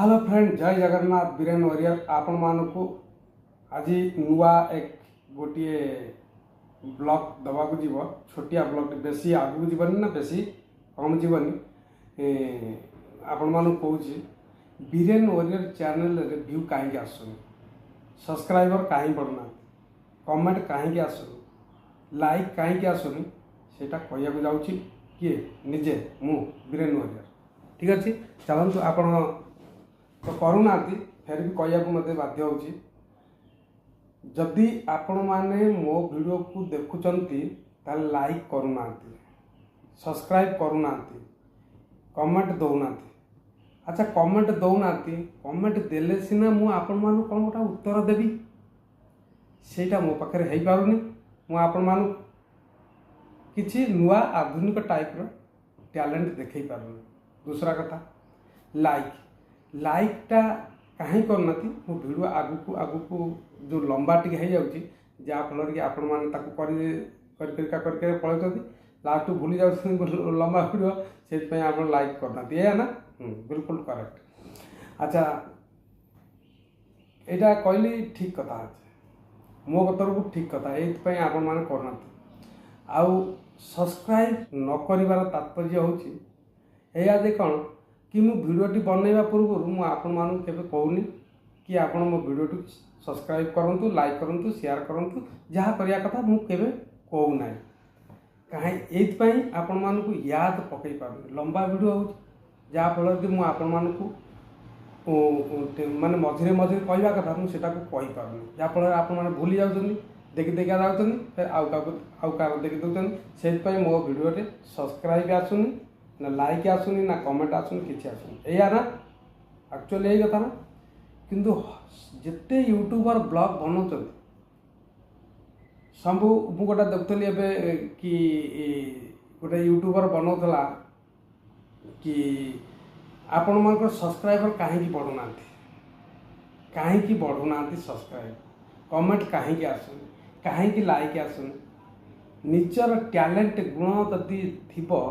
Hello friend, जय Jagannath. Biren warrior आपण मानकु आज नुआ एक गोटे ब्लॉग दवाक जीव। छोटिया ब्लॉग, बेसी आगू जीवन ना बेसी कम जीवन। आपण मानक कहूँ बीरेन वॉरियर चैनल रे व्यू कहीं आसुनी, सब्सक्राइबर कहीं बढ़ना, कमेंट कहीं आसुनी, लाइक कहीं आसुनी, सेटा कहया जाऊँगी किए निजे मु बीरेन वॉरियर। ठीक अच्छे, चलतु आपण तो करूना फिर भी कहू मत बाध्य हो। जदि आपण मैंने मो वीडियो को देखुंती लाइक करूना, सब्सक्राइब करूना, कमेंट दौना। अच्छा, कमेंट दौना, कमेंट देले सिना मु आपण मानु कौन गोटा उत्तर देवी, सेटा मो पाखे हो पारुनी। मु आपण मानु किछि नुआ आधुनिक टाइप रो टैलेंट देखई पारुनी। दूसरा कथा, लाइकटा कहीं करना मो वीडियो आगू जो लंबा टी हो जाऊँगी, जहाँफल कि आपण मैंने कर पलैं लास्ट भूली जा लंबा वीडियो, से आप लाइक करना ये ना। बिल्कुल करेक्ट। अच्छा, यहाँ कहली ठीक कथा अच्छे, मो तरफ ठीक कथा ये आपण मैंने करना। आउ सब्सक्राइब न कर तात्पर्य हूँ जे कौन कि मु वीडियोटी बनैबा पूर्व मु आपण मानू केबे कहूनी कि आपण मो वीडियोटी सब्सक्राइब करंतु, लाइक करंतु, शेयर करंतु, जहाँ करिया कथा मु केबे कहू ना। कहीं एइथपई आपण मानू याद पकई पारुनी। लंबा वीडियो हो जहाँ फल कि मु आपण मानू माने मझिरे मझिरे कहवा कथा मुझे कही पारुनी, जहाँ फल आपण माने भूली जाउछन्ती, देखी देखा जाउछन्ती, फिर आउ का देखी दउछन्ती। सेइथपई मो वीडियोटे सब्सक्राइब आसुनी ना, लाइक आसुनी ना, कमेंट आसुनी, किसी आसुनी। या ना एक्चुअली यही कथा ना। किंतु जिते यूट्यूबर ब्लॉग बनाऊँ सब मु गोटे देखुली ए कि गोटे यूट्यूबर बनाऊला कि आपण मान सब्सक्राइबर कहीं बढ़ुना, कहीं बढ़ुना सब्सक्राइब, कमेंट कहीं आसुनी, कहीं लाइक आसुनी। निजर टैलेंट गुण जदि थिबो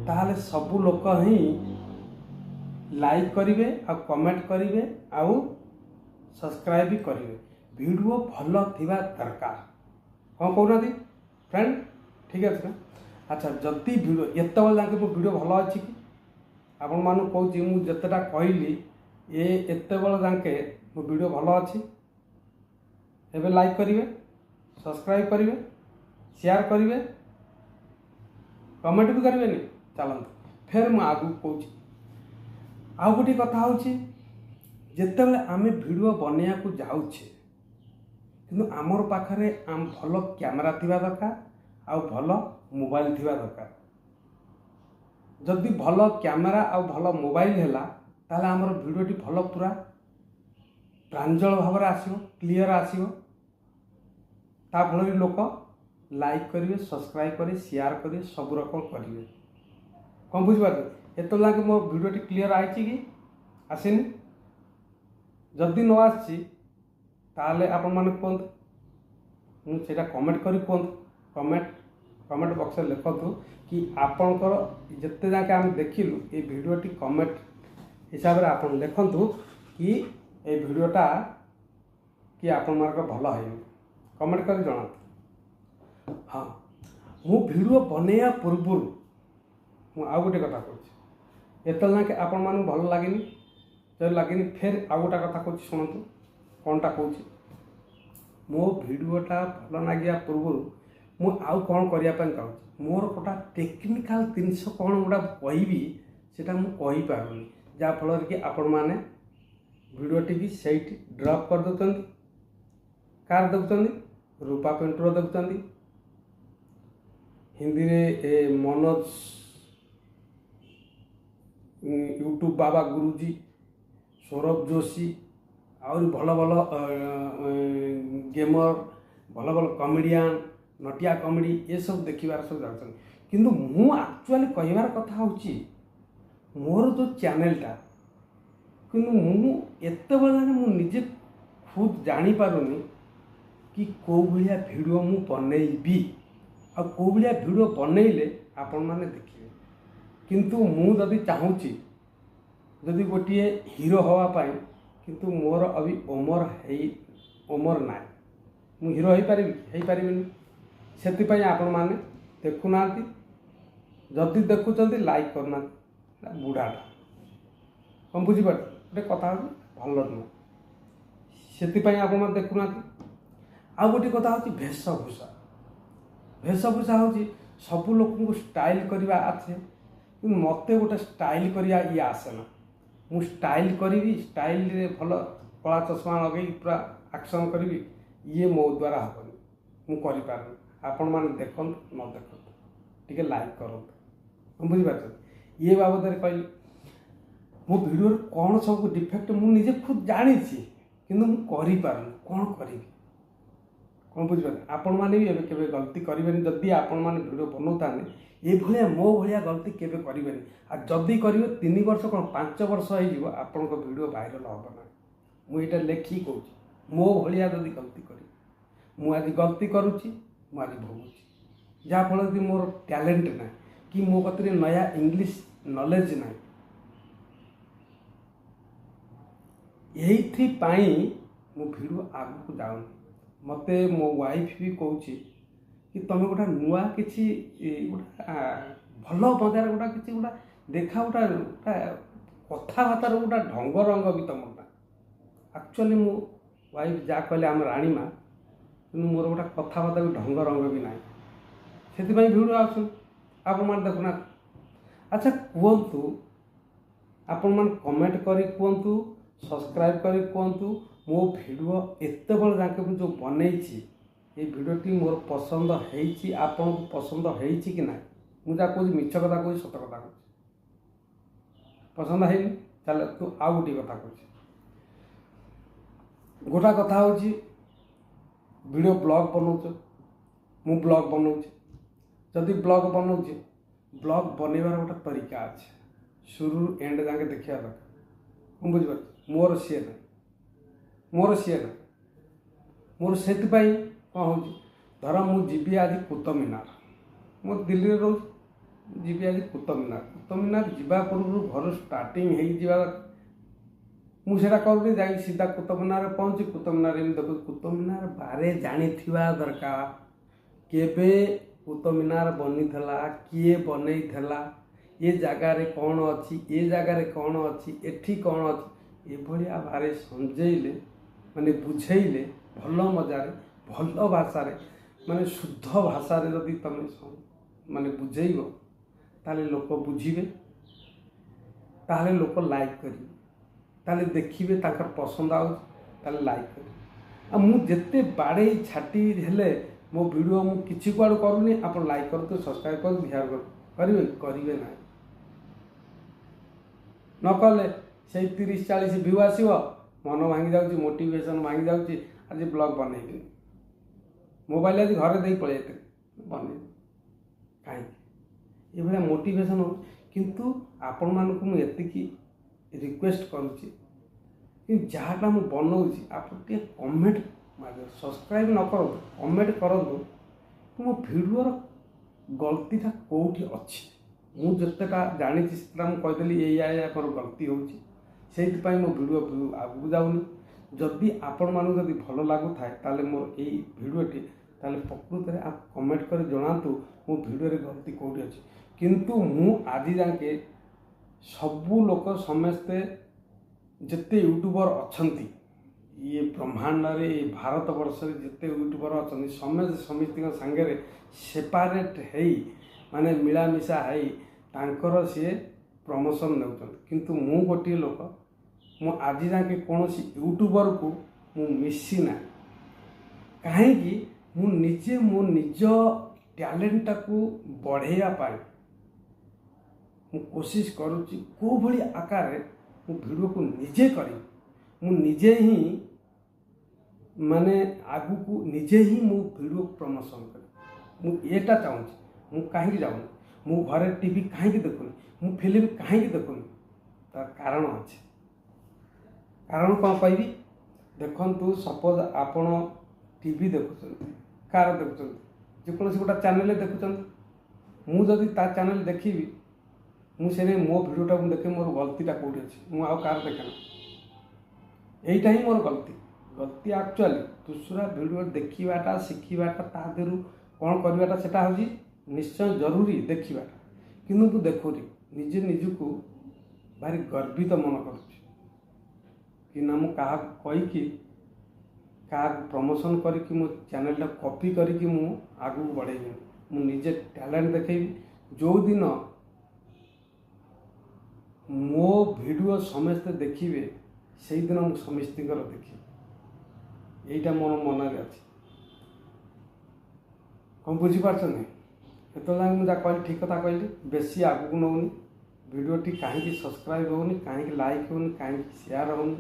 ताहले सबू लोक ही लाइक करेंगे, कमेंट करेंगे, आउ सब्सक्राइब भी करेंगे। वीडियो भल थिबा दरकार। कौन कहना फ्रेंड? ठीक अच्छे ना। अच्छा, जदि वीडियो एत जाके मो वीडियो भल अच्छी कि आपण मानू कहूँ मुझे जितेटा कहली ये एत जाके मो वीडियो भल अच्छी, एबे लाइक करेंगे, सब्सक्राइब करेंगे, शेयर करेंगे, कमेंट भी करेंगे नहीं। चलते फिर मुझे आगू कहूँ आउ गोटे कथा हूँ, जितेबाला आम वीडियो बनैया को जाऊे कि आमर पाखे आम भल कैमेरा थिबा दरकार, आउ भल मोबाइल थिबा दरकार। जदि भल कैमेरा आउ भल मोबाइल हैला ताले आमर वीडियोटी भल पूरा प्रांजल भाव आसो, क्लीयर आसो। ता फल लोक लाइक करेंगे, सब्सक्राइब करेंगे, शेयर करेंगे, सब रकम करेंगे। कौन बुझिपारे एत जाके मो वीडियोटी क्लीयर आई कि आसनी? जदि न आसी ताले आपण माने कहतु, मुझे कमेंट करी कहतु। कमेंट बक्स में लिखतु कि आपणकर जिते जाके आम देखिलु ये वीडियोटी कमेंट हिसाब से आप लिखतु कि ये वीडियोटा कि आपण मानक भल है, कमेंट कर जनातु। हाँ, मु वीडियो बनैया पूर्व आउ गोटे कथा कहूँ, एत जाके आपण मानू भल लगे जब लगे फिर आउ गोटा कथा कहूँ, शुणु कौनटा कहूँ। मो वीडियोटा भल लगे पूर्व मु आउ कौन करने चाहूँ, मोर गोटा टेक्निकाल जिनस कौन गोटा कहबी सेटा मु कहि पारुनी, जहाँ फल कि आपण माने वीडियोटी की सही ड्रॉप कर दउछन्ती। कार दउछन्ती? रूपा पेंटर दउछन्ती। हिंदी रे मनोज यूट्यूब बाबा गुरुजी, सौरभ जोशी, और भल भल गेमर, भल भल कमेडियन, नटिया कमेडी ये सब देखिबार सब जाउछन। किंतु मु एक्चुअली कहिबार कथा होची मोर जो चैनलटा किंतु मु एते बेला मु निजे खुद जानी पारुनी कि को भलिया वीडियो मु बनैबी आ को भलिया वीडियो बनैले आपण माने देखिबे। किंतु मु जदि चाहूची जदि गोटे हीरो हाँपाई किंतु मोर अभी उमर ना मु हीरो हो पारि से आपण मैंने देखुना जदि देखुं लाइक करना बुढ़ाटा कौन बुझीपार गोटे कथा भल नुह से आप देखुना आउ गोटे कथा हूँ भेषभूषा भेषभूषा हूँ सब लोक को स्टाइल करवा आसे कि मत गोटे स्टाइल करवा ये आसेना मु स्टाइल करी स्टाइल रे भल कला चश्मा लगे पूरा एक्शन करी ये मो द्वारा हेनी मुझे आपण मैंने देखु न देखु टे लाइक करूँ बुझीपार ये बाबद कहली मो भिडियो कौन सब डिफेक्ट मुझे खुद जानी किंतु मुझे कौन करी कौन बुझीपारे आपण मैंने भी केवे गलती करेंगे जदि आपण मैंने भिडियो बनाता ये भाया मो भाया गलती केवे करेंगे आ जदि करेंगे 3 वर्ष कौन 5 वर्ष हो आपण भिडियो वायरल हम ना मुझे लेखिक कौच मो भाया जदि गलती करी मुझे गलती करुच्ची मुझे भोगुची जहाँफल कि मोर टैलेंट ना कि मो कतरे नया इंग्लिश नॉलेज ना यही मो भिडियो आगू जाऊनी मत मो वाइफ भी कहूँ कि तुम गोटा नुआ कि भल मजार गोटा कि गोटा देखा गोटा कथबार्तार गोटा ढंग रंग भी तुमटा एक्चुअली मो वाइफ जहाँ कहले आम राणी माँ कि मोर गोटा कथबार्ता भी ढंग रंग भी ना से भिडियो आप देखुना अच्छा कहतु आपण मैंने कमेंट करी कहतु सब्सक्राइब करी कहतु मो भिडियो एत बड़ जाके जो बनई ये भिडियोटी मोर पसंद होती आपन को पसंद होती कि ना मुझे कह मिछ कथा कह सत कथा कह पसंद है चल तू आउ गोटे कथा कह गोटा कथा हूँ वीडियो ब्लॉग बनाऊच मु ब्लॉग बनाऊँ जदि ब्लॉग बनाऊँ ब्लॉग बनइबार गोटे तरीका अच्छे शुरू एंड जाके देखा दरकार बुझीपार मोर सी ना मोर से कौन हो धर मुझी आज कुतुब मीनार मो दिल्ली में रोज जी आज कुतुब मीनार जावा पूर्व घर स्टार्टिंग मुझे करूँ जा सीधा कुतुब मीनार पहुँची कुतुब मीनार देखो कुतुब मीनार बारे जानी दरकार केबे कुतुब मीनार बनी किए बनई ये जगार कौन अच्छी ये जगार कौन अच्छी एठी कौन अच्छी ये बारे समझेले माने बुझेले भल मजार भल भाषा माने शुद्ध भाषा जदि तुम माने बुझेब ताले लोक बुझे ताले लोक लाइक करेंगे ताले देखिए ताकर पसंद आउे लाइक करेंगे मुझे बाड़े छाटी हेले मो वीडियो मु किछि कुआडू करूनी आप लाइक करते सब्सक्राइब कर ध्यान करेंगे ना न कले से 30-40 व्यू आसो मन भांगी जाऊँगी मोटिवेशन भांगी जाऊँगी आज ब्लॉग बनईबी मोबाइल आज घर दे पलि बन कहीं ये मोटिवेशन हो किंतु आपण मानक मुझे रिक्वेस्ट करुच्ची कि जहाँटा मुझे बनाऊँगी आप कमेंट सब्सक्राइब न करूँ कमेंट करूँ मो भिडियोर गलतीटा कौटी अच्छी मुझे जानी कहीदेली ये मोर गलती होची से मो भिडियो आगू जाऊनी जदि आपण मानू जदि भल लगू थाए मोर यही भिडियोटी प्रकृत में आप कमेंट कर जनातु मो भिडियो गलती कौटी अच्छी किंतु मु आज जाके सबू लोक समस्ते जिते यूट्यूबर अच्छी ये ब्रह्मांड रे भारत वर्ष जिते यूट्यूबर अच्छा समस्त समिति सांगे सेपारेट है माने मिलामिशा है तांकर सी प्रमोशन नौ किंतु मु गोटे लोक मु आज जाके कौन यूट्यूबर को मु मिसी ना कहीं मु निजे मो निज टैलेंट को बढ़ाइया पाए मु कोशिश करुच्ची को भली आकार मु वीडियो को निजे करी मु निजे ही माने आगु को निजे ही मु वीडियो प्रमोशन करी मु एटा चाहूँ मु कहीं जाऊँ मु घरे टीवी कहीं देखुनी मु फिल्म कहीं देखुनी तार कारण अच्छे कारण कौन कहि देखु सपोज आपण टीवी देखुं कार देखुं जेकोसी गोटा चैनल देखुं मुझे ता चैनल देखी मुझे मो भिडटा देखे मोर गलतीटा कौटी अच्छे मुझे कार देखे ना यहीटा ही मोर गलती गलती एक्चुअली दूसरा भिडियो देखाटा शिखाटा ता देहु कौन करवाटा से हूँ निश्चय जरूरी देखाटा कि मुझे देखुरी निजे निजको भारी गर्वित मन कर ना मु क्या कहीकि क्या प्रमोशन करके मो चैनल कॉपी करके मु आगू बढ़ेबी मु निजे टैलेंट देखेबी जो दिन मो भिडियो समस्ते देखिए से दिन मुझे समस्त देखी यहीटा मोर मन में अच्छे कौन बुझीपार एत मुझे कहली ठीक कथा कहली बेसी आगू को नौनी भिडियोटी कहीं सब्सक्राइब होनी कहीं लाइक होनी कहीं शेयर होनी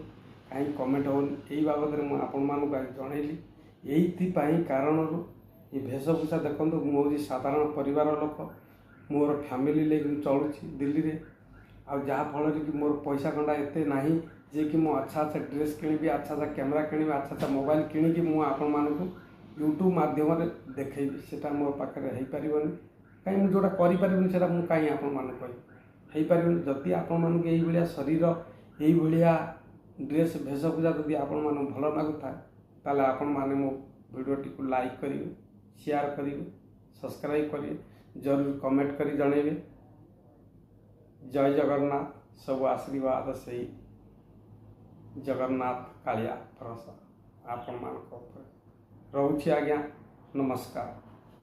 कहीं कमेंट होनी यही बाबद में मुझे जनइली यही कारण ये भेषभूषा देखो मुझे साधारण परिवार लोक मोर फैमिली लेकिन चलुची दिल्ली रे आ जहाँफल कि मोर पैसा खंडा एत ना जे कि मु अच्छा अच्छा ड्रेस किणी अच्छा अच्छा कैमेरा किणी अच्छा अच्छा मोबाइल किणी मुझे यूट्यूब माध्यम देखी से मो पाखे हो पारन कहीं मुझे जोटा करें से कहीं आपन जदि आपण भाया शरीर ये ड्रेस भेषभूषा जदि आपण भल लगुता ताले आपण माने मो वीडियोटी को लाइक करेंगे शेयर करेंगे सब्सक्राइब करेंगे जरूर कमेंट कर जनइबे। जय जगन्नाथ सब आशीर्वाद से जगन्नाथ कालिया भरोसा आपण मान रोचे आज्ञा नमस्कार।